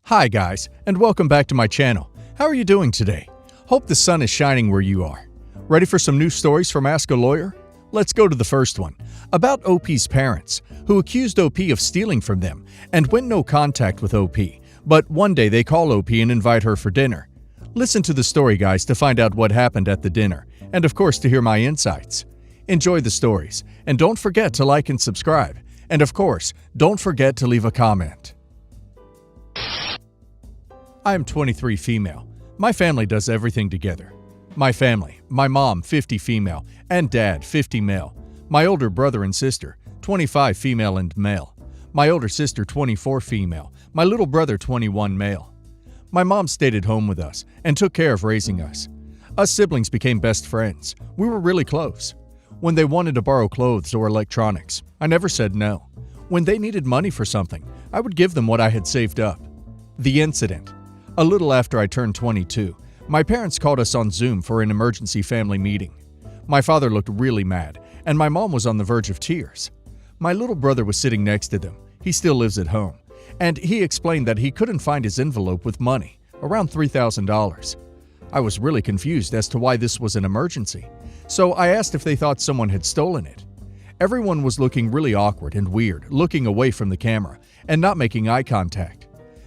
Hi guys, and welcome back to my channel. How are you doing today? Hope the sun is shining where you are. Ready for some new stories from Ask a Lawyer? Let's go to the first one, about OP's parents, who accused OP of stealing from them and went no contact with OP, but one day they call OP and invite her for dinner. Listen to the story, guys, to find out what happened at the dinner, and of course to hear my insights. Enjoy the stories, and don't forget to like and subscribe, and of course, don't forget to leave a comment. I am 23 female. My family does everything together. My family, my mom 50 female and dad 50 male. My older brother and sister 25 female and male. My older sister 24 female. My little brother 21 male. My mom stayed at home with us and took care of raising us. Us siblings became best friends. We were really close. When they wanted to borrow clothes or electronics, I never said no. When they needed money for something, I would give them what I had saved up. The incident. A little after I turned 22, my parents called us on Zoom for an emergency family meeting. My father looked really mad, and my mom was on the verge of tears. My little brother was sitting next to them. He still lives at home, and he explained that he couldn't find his envelope with money, around $3,000. I was really confused as to why this was an emergency, so I asked if they thought someone had stolen it. Everyone was looking really awkward and weird, looking away from the camera and not making eye contact.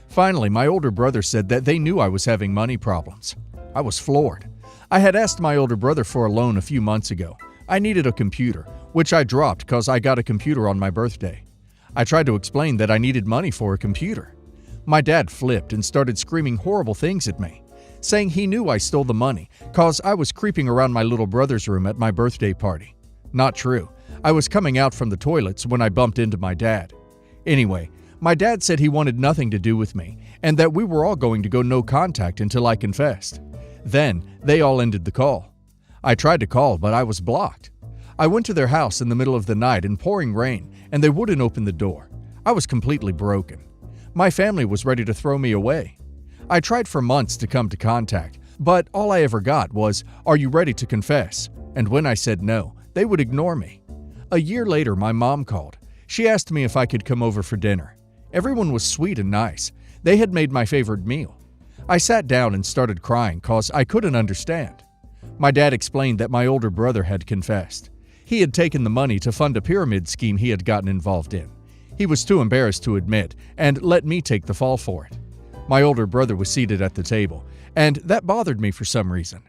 Finally, my older brother said that they knew I was having money problems. I was floored. I had asked my older brother for a loan a few months ago. I needed a computer, which I dropped because I got a computer on my birthday. I tried to explain that I needed money for a computer. My dad flipped and started screaming horrible things at me, saying he knew I stole the money because I was creeping around my little brother's room at my birthday party. Not true. I was coming out from the toilets when I bumped into my dad. Anyway, my dad said he wanted nothing to do with me and that we were all going to go no contact until I confessed. Then, they all ended the call. I tried to call, but I was blocked. I went to their house in the middle of the night in pouring rain, and they wouldn't open the door. I was completely broken. My family was ready to throw me away. I tried for months to come to contact, but all I ever got was, "Are you ready to confess?" And when I said no, they would ignore me. A year later, my mom called. She asked me if I could come over for dinner. Everyone was sweet and nice. They had made my favorite meal. I sat down and started crying cause I couldn't understand. My dad explained that my older brother had confessed. He had taken the money to fund a pyramid scheme he had gotten involved in. He was too embarrassed to admit and let me take the fall for it. My older brother was seated at the table, and that bothered me for some reason.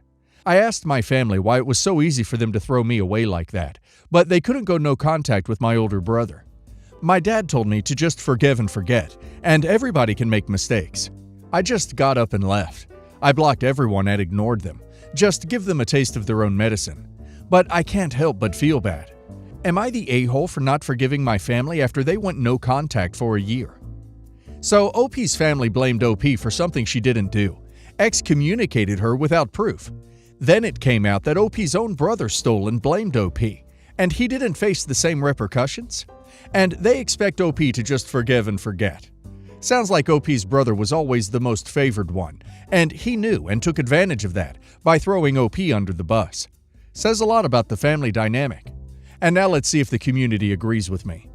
I asked my family why it was so easy for them to throw me away like that, but they couldn't go no contact with my older brother. My dad told me to just forgive and forget, and everybody can make mistakes. I just got up and left. I blocked everyone and ignored them. Just give them a taste of their own medicine. But I can't help but feel bad. Am I the a-hole for not forgiving my family after they went no contact for a year? So OP's family blamed OP for something she didn't do, excommunicated her without proof. Then it came out that OP's own brother stole and blamed OP, and he didn't face the same repercussions? And they expect OP to just forgive and forget. Sounds like OP's brother was always the most favored one, and he knew and took advantage of that by throwing OP under the bus. Says a lot about the family dynamic. And now let's see if the community agrees with me.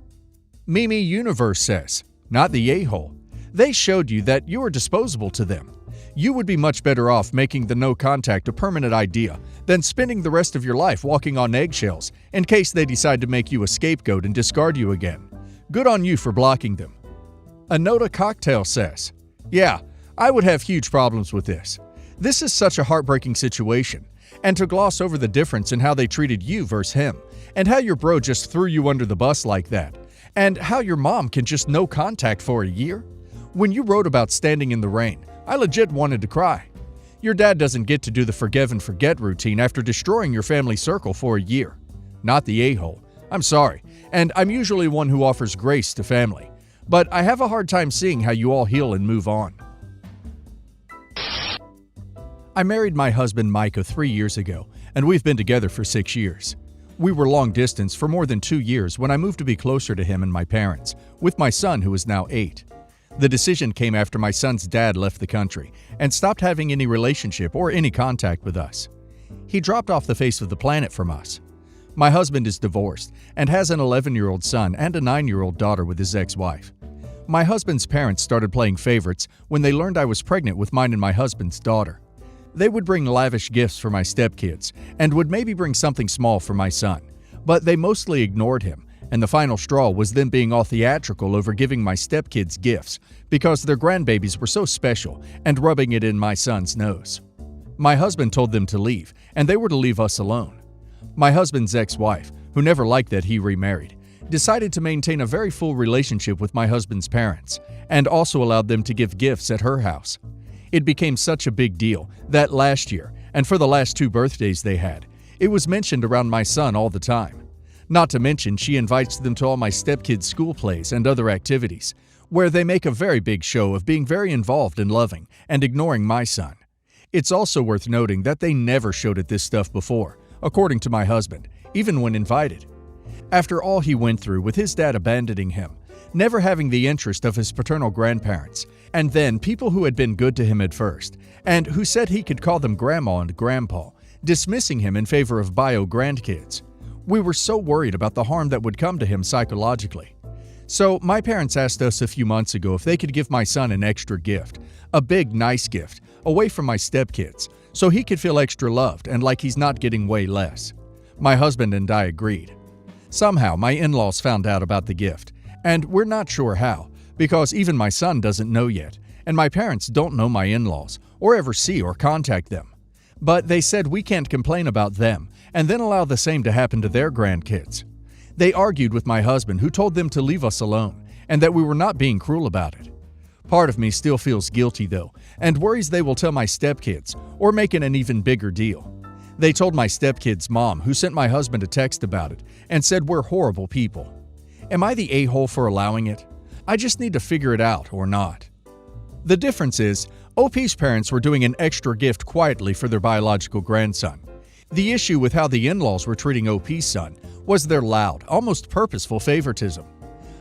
Mimi Universe says, not the a-hole. They showed you that you are disposable to them. You would be much better off making the no contact a permanent idea than spending the rest of your life walking on eggshells in case they decide to make you a scapegoat and discard you again. Good on you for blocking them. Anota Cocktail says, yeah, I would have huge problems with this. This is such a heartbreaking situation, and to gloss over the difference in how they treated you versus him, and how your bro just threw you under the bus like that, and how your mom can just no contact for a year. When you wrote about standing in the rain, I legit wanted to cry. Your dad doesn't get to do the forgive and forget routine after destroying your family circle for a year. Not the a-hole. I'm sorry, and I'm usually one who offers grace to family, but I have a hard time seeing how you all heal and move on. I married my husband Micah 3 years ago, and we've been together for 6 years. We were long distance for more than 2 years when I moved to be closer to him and my parents, with my son who is now 8. The decision came after my son's dad left the country and stopped having any relationship or any contact with us. He dropped off the face of the planet from us. My husband is divorced and has an 11-year-old son and a 9-year-old daughter with his ex-wife. My husband's parents started playing favorites when they learned I was pregnant with mine and my husband's daughter. They would bring lavish gifts for my stepkids and would maybe bring something small for my son, but they mostly ignored him, and the final straw was them being all theatrical over giving my stepkids gifts because their grandbabies were so special and rubbing it in my son's nose. My husband told them to leave, and they were to leave us alone. My husband's ex-wife, who never liked that he remarried, decided to maintain a very full relationship with my husband's parents and also allowed them to give gifts at her house. It became such a big deal that last year, and for the last 2 birthdays they had, it was mentioned around my son all the time. Not to mention, she invites them to all my stepkids' school plays and other activities, where they make a very big show of being very involved and loving and ignoring my son. It's also worth noting that they never showed it this stuff before, according to my husband, even when invited. After all he went through with his dad abandoning him, never having the interest of his paternal grandparents, and then people who had been good to him at first, and who said he could call them grandma and grandpa, dismissing him in favor of bio grandkids. We were so worried about the harm that would come to him psychologically. So my parents asked us a few months ago if they could give my son an extra gift, a big nice gift, away from my stepkids, so he could feel extra loved and like he's not getting way less. My husband and I agreed. Somehow my in-laws found out about the gift, and we're not sure how, because even my son doesn't know yet, and my parents don't know my in-laws, or ever see or contact them. But they said we can't complain about them, and then allow the same to happen to their grandkids. They argued with my husband, who told them to leave us alone, and that we were not being cruel about it. Part of me still feels guilty though, and worries they will tell my stepkids, or make it an even bigger deal. They told my stepkid's mom, who sent my husband a text about it, and said we're horrible people. Am I the a-hole for allowing it? I just need to figure it out, or not. The difference is, OP's parents were doing an extra gift quietly for their biological grandson. The issue with how the in-laws were treating OP's son was their loud, almost purposeful favoritism.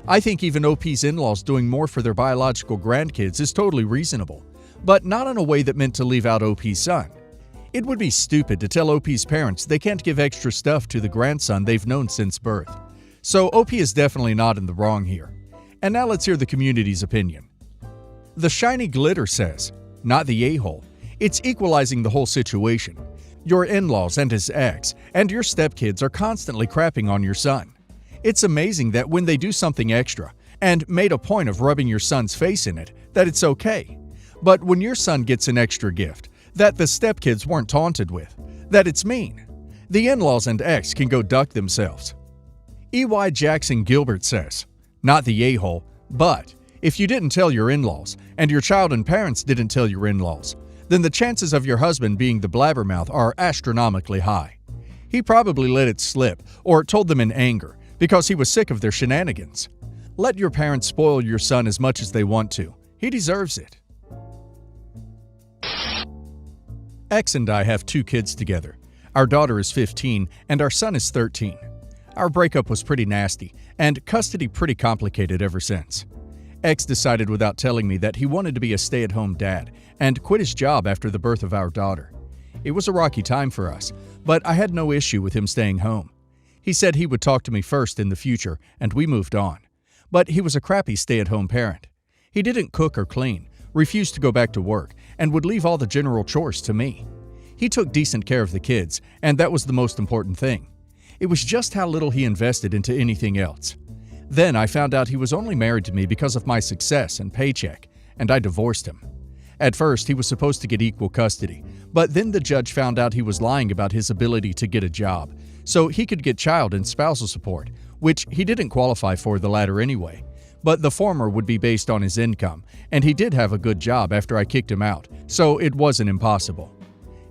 I think even OP's in-laws doing more for their biological grandkids is totally reasonable, but not in a way that meant to leave out OP's son. It would be stupid to tell OP's parents they can't give extra stuff to the grandson they've known since birth. So OP is definitely not in the wrong here. And now let's hear the community's opinion. The Shiny Glitter says, not the a-hole. It's equalizing the whole situation. Your in-laws and his ex and your stepkids are constantly crapping on your son. It's amazing that when they do something extra, and made a point of rubbing your son's face in it, that it's okay. But when your son gets an extra gift, that the stepkids weren't taunted with, that it's mean. The in-laws and ex can go duck themselves. E.Y. Jackson Gilbert says, not the a-hole, but if you didn't tell your in-laws, and your child and parents didn't tell your in-laws, then the chances of your husband being the blabbermouth are astronomically high. He probably let it slip, or told them in anger, because he was sick of their shenanigans. Let your parents spoil your son as much as they want to. He deserves it. X and I have 2 kids together. Our daughter is 15 and our son is 13. Our breakup was pretty nasty and custody pretty complicated ever since. X decided without telling me that he wanted to be a stay-at-home dad and quit his job after the birth of our daughter. It was a rocky time for us, but I had no issue with him staying home. He said he would talk to me first in the future, and we moved on. But he was a crappy stay-at-home parent. He didn't cook or clean, refused to go back to work, and would leave all the general chores to me. He took decent care of the kids, and that was the most important thing. It was just how little he invested into anything else. Then I found out he was only married to me because of my success and paycheck, and I divorced him. At first, he was supposed to get equal custody, but then the judge found out he was lying about his ability to get a job, so he could get child and spousal support, which he didn't qualify for the latter anyway. But the former would be based on his income, and he did have a good job after I kicked him out, so it wasn't impossible.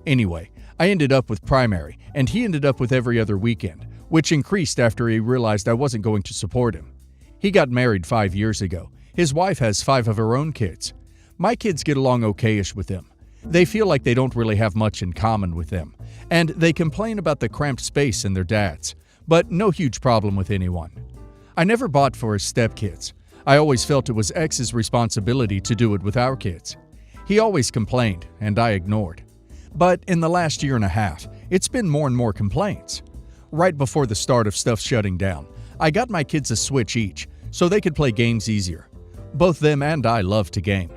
Anyway, I ended up with primary, and he ended up with every other weekend, which increased after he realized I wasn't going to support him. He got married 5 years ago. His wife has 5 of her own kids. My kids get along okay-ish with him. They feel like they don't really have much in common with them, and they complain about the cramped space in their dads, but no huge problem with anyone. I never bought for his stepkids. I always felt it was X's responsibility to do it with our kids. He always complained, and I ignored. But in the last year and a half, it's been more and more complaints. Right before the start of stuff shutting down, I got my kids a Switch each, so they could play games easier. Both them and I love to game.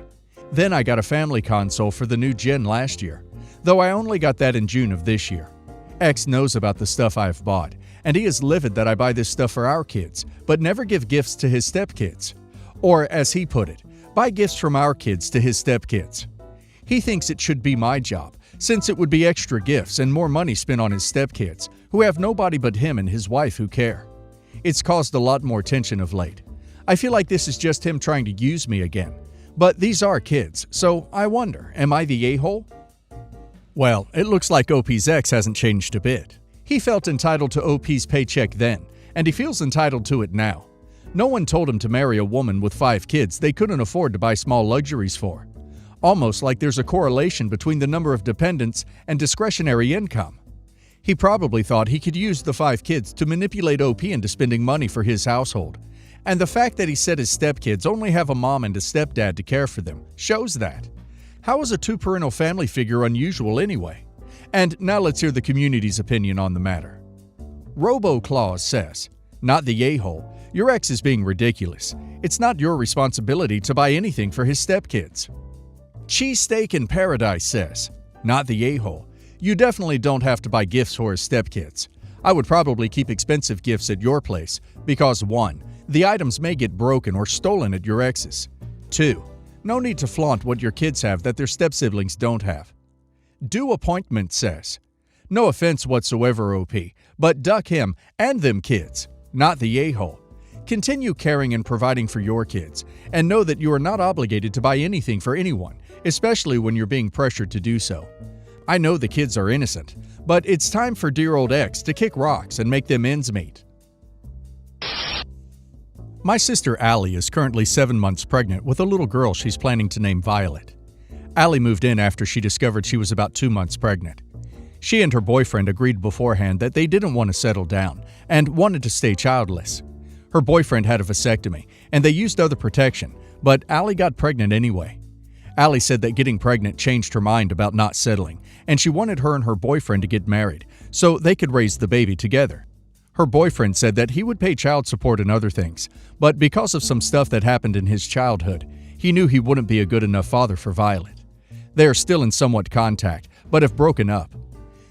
Then I got a family console for the new gen last year, though I only got that in June of this year. X knows about the stuff I've bought, and he is livid that I buy this stuff for our kids, but never give gifts to his stepkids. Or, as he put it, buy gifts from our kids to his stepkids. He thinks it should be my job, since it would be extra gifts and more money spent on his stepkids, who have nobody but him and his wife who care. It's caused a lot more tension of late. I feel like this is just him trying to use me again. But these are kids, so I wonder, am I the a-hole? Well, it looks like OP's ex hasn't changed a bit. He felt entitled to OP's paycheck then, and he feels entitled to it now. No one told him to marry a woman with 5 kids they couldn't afford to buy small luxuries for. Almost like there's a correlation between the number of dependents and discretionary income. He probably thought he could use the 5 kids to manipulate OP into spending money for his household. And the fact that he said his stepkids only have a mom and a stepdad to care for them shows that. How is a 2-parental family figure unusual anyway? And now let's hear the community's opinion on the matter. RoboClaus says, "Not the a-hole. Your ex is being ridiculous. It's not your responsibility to buy anything for his stepkids." Cheesesteak in Paradise says, "Not the a-hole. You definitely don't have to buy gifts for his stepkids. I would probably keep expensive gifts at your place because 1. The items may get broken or stolen at your ex's. 2. No need to flaunt what your kids have that their step-siblings don't have." Due Appointment says, "No offense whatsoever, OP, but duck him and them kids, not the a-hole. Continue caring and providing for your kids, and know that you are not obligated to buy anything for anyone, especially when you're being pressured to do so. I know the kids are innocent, but it's time for dear old ex to kick rocks and make them ends meet." My sister Allie is currently 7 months pregnant with a little girl she's planning to name Violet. Allie moved in after she discovered she was about 2 months pregnant. She and her boyfriend agreed beforehand that they didn't want to settle down and wanted to stay childless. Her boyfriend had a vasectomy, and they used other protection, but Allie got pregnant anyway. Allie said that getting pregnant changed her mind about not settling, and she wanted her and her boyfriend to get married so they could raise the baby together. Her boyfriend said that he would pay child support and other things, but because of some stuff that happened in his childhood, he knew he wouldn't be a good enough father for Violet. They are still in somewhat contact, but have broken up.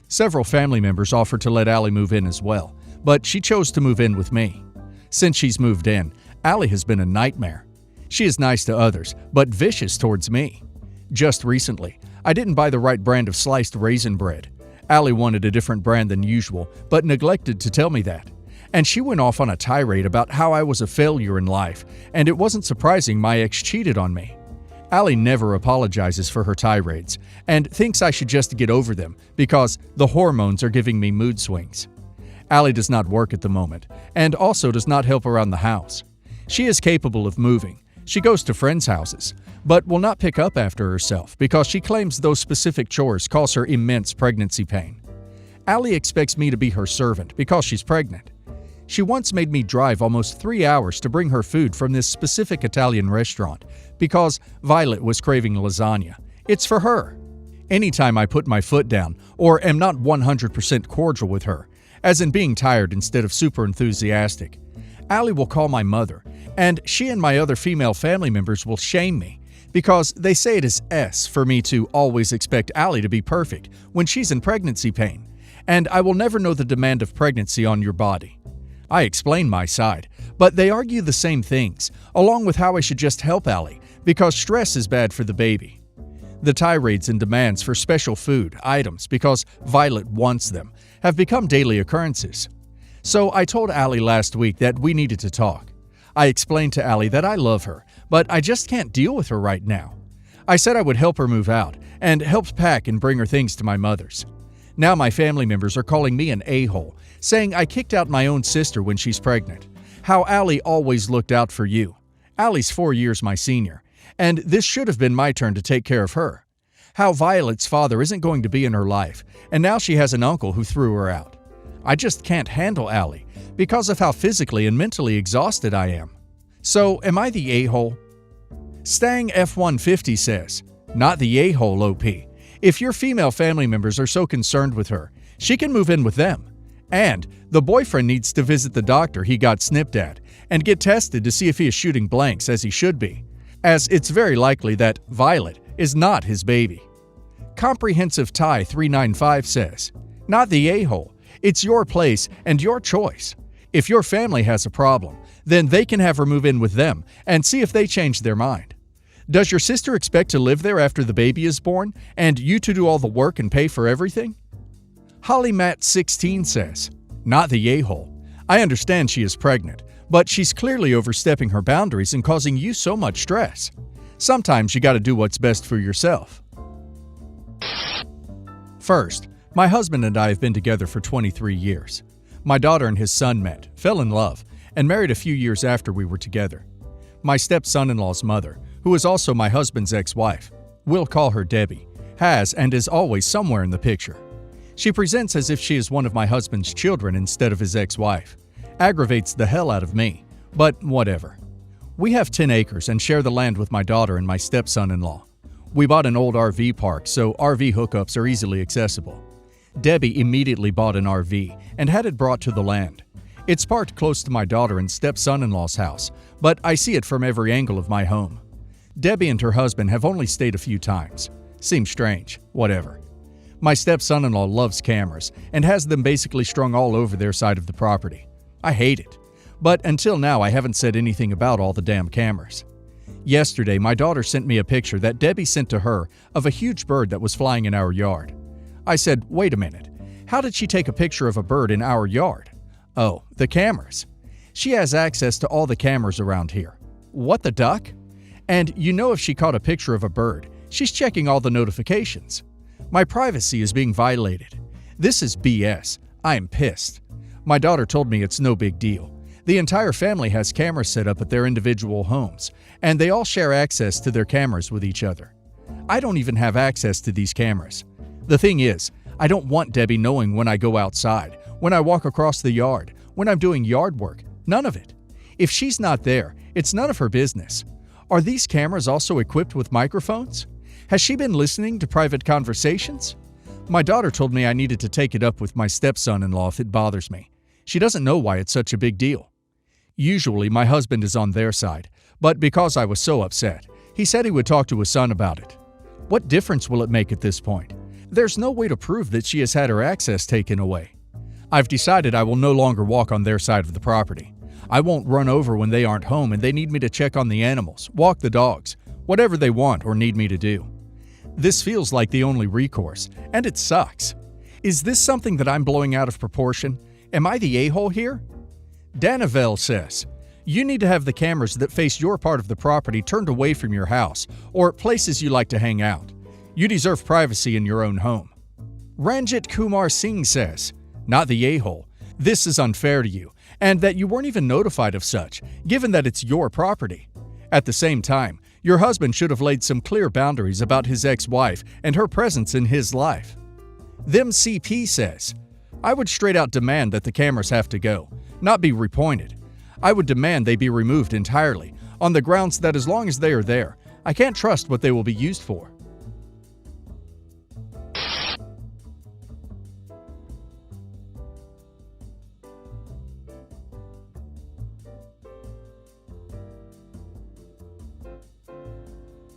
Several family members offered to let Allie move in as well, but she chose to move in with me. Since she's moved in, Allie has been a nightmare. She is nice to others, but vicious towards me. Just recently, I didn't buy the right brand of sliced raisin bread. Allie wanted a different brand than usual, but neglected to tell me that. And she went off on a tirade about how I was a failure in life, and it wasn't surprising my ex cheated on me. Allie never apologizes for her tirades, and thinks I should just get over them because the hormones are giving me mood swings. Allie does not work at the moment, and also does not help around the house. She is capable of moving. She goes to friends' houses, but will not pick up after herself because she claims those specific chores cause her immense pregnancy pain. Allie expects me to be her servant because she's pregnant. She once made me drive almost 3 hours to bring her food from this specific Italian restaurant because Violet was craving lasagna. It's for her. Anytime I put my foot down or am not 100% cordial with her, as in being tired instead of super enthusiastic, Allie will call my mother, and she and my other female family members will shame me because they say it is S for me to always expect Allie to be perfect when she's in pregnancy pain, and I will never know the demand of pregnancy on your body. I explain my side, but they argue the same things, along with how I should just help Allie because stress is bad for the baby. The tirades and demands for special food items because Violet wants them have become daily occurrences. So I told Allie last week that we needed to talk. I explained to Allie that I love her, but I just can't deal with her right now. I said I would help her move out and helped pack and bring her things to my mother's. Now my family members are calling me an a-hole, saying I kicked out my own sister when she's pregnant. How Allie always looked out for you. Allie's 4 years my senior, and this should have been my turn to take care of her. How Violet's father isn't going to be in her life, and now she has an uncle who threw her out. I just can't handle Allie because of how physically and mentally exhausted I am. So, am I the a-hole? Stang F150 says, "Not the a-hole, OP. If your female family members are so concerned with her, she can move in with them. And the boyfriend needs to visit the doctor he got snipped at and get tested to see if he is shooting blanks as he should be. as it's very likely that Violet is not his baby. Comprehensive Tie 395 says, "Not the a-hole. It's your place and your choice. If your family has a problem, then they can have her move in with them and see if they change their mind. Does your sister expect to live there after the baby is born and you to do all the work and pay for everything?" Holly Matt 16 says, "Not the a-hole. I understand she is pregnant, but she's clearly overstepping her boundaries and causing you so much stress. Sometimes you gotta do what's best for yourself." First, my husband and I have been together for 23 years. My daughter and his son met, fell in love, and married a few years after we were together. My step-son-in-law's mother, who is also my husband's ex-wife, we'll call her Debbie, has and is always somewhere in the picture. She presents as if she is one of my husband's children instead of his ex-wife. Aggravates the hell out of me, but whatever. We have 10 acres and share the land with my daughter and my stepson-in-law. We bought an old RV park, so RV hookups are easily accessible. Debbie immediately bought an RV and had it brought to the land. It's parked close to my daughter and stepson-in-law's house, but I see it from every angle of my home. Debbie and her husband have only stayed a few times. Seems strange, whatever. My stepson-in-law loves cameras and has them basically strung all over their side of the property. I hate it, but until now I haven't said anything about all the damn cameras. Yesterday, my daughter sent me a picture that Debbie sent to her of a huge bird that was flying in our yard. I said, wait a minute, how did she take a picture of a bird in our yard? Oh, the cameras. She has access to all the cameras around here. What the duck? And you know if she caught a picture of a bird, she's checking all the notifications. My privacy is being violated. This is BS. I am pissed. My daughter told me it's no big deal. The entire family has cameras set up at their individual homes, and they all share access to their cameras with each other. I don't even have access to these cameras. The thing is, I don't want Debbie knowing when I go outside, when I walk across the yard, when I'm doing yard work. None of it. If she's not there, it's none of her business. Are these cameras also equipped with microphones? Has she been listening to private conversations? My daughter told me I needed to take it up with my stepson-in-law if it bothers me. She doesn't know why it's such a big deal. Usually, my husband is on their side, but because I was so upset, he said he would talk to his son about it. What difference will it make at this point? There's no way to prove that she has had her access taken away. I've decided I will no longer walk on their side of the property. I won't run over when they aren't home and they need me to check on the animals, walk the dogs, whatever they want or need me to do. This feels like the only recourse, and it sucks. Is this something that I'm blowing out of proportion? Am I the a-hole here? Danavel says, you need to have the cameras that face your part of the property turned away from your house or places you like to hang out. You deserve privacy in your own home. Ranjit Kumar Singh says, not the a-hole. This is unfair to you, and that you weren't even notified of such, given that it's your property. At the same time, your husband should have laid some clear boundaries about his ex-wife and her presence in his life. Them CP says, I would straight out demand that the cameras have to go, not be repointed. I would demand they be removed entirely, on the grounds that as long as they are there, I can't trust what they will be used for.